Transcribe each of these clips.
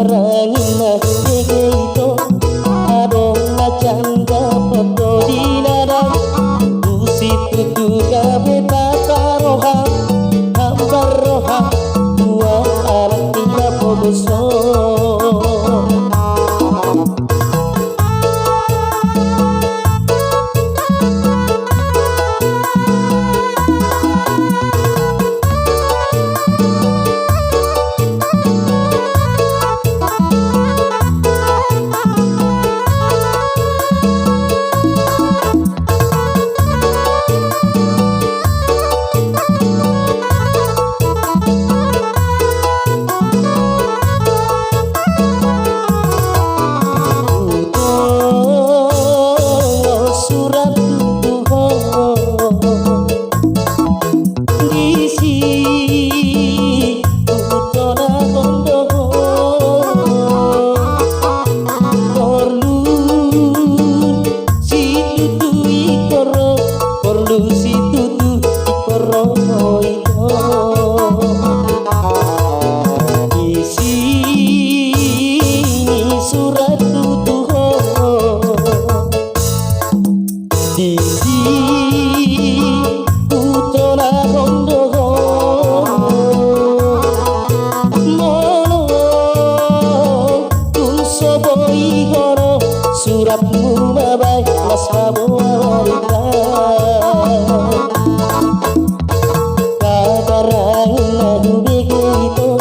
kabarangin na ito adong na canda foto dinarang usit tutu gabe tataroha hambaroha dua anak tina pogoso. Suratmu babay mas mabuhalita kabarangin na dubigito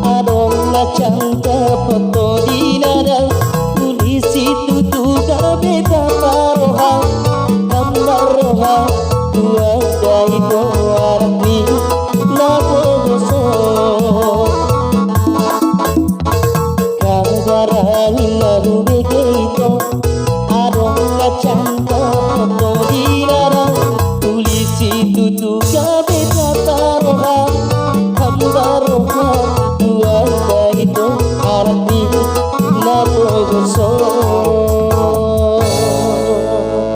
adong na cangka foto dinadang tulis itu tuga beta paroha gambar roha dua daito arap